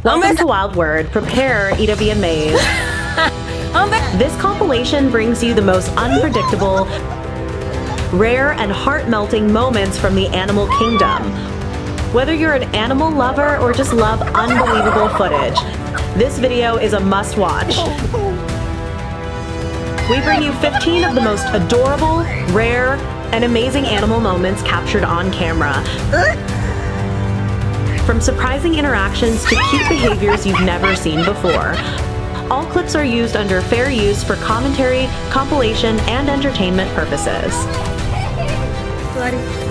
Welcome to Wild Word. Prepare to be amazed. This compilation brings you the most unpredictable, rare, and heart-melting moments from the animal kingdom. Whether you're an animal lover or just love unbelievable footage, this video is a must-watch. We bring you 15 of the most adorable, rare, and amazing animal moments captured on camera. From surprising interactions to cute behaviors you've never seen before. All clips are used under fair use for commentary, compilation, and entertainment purposes. Sorry.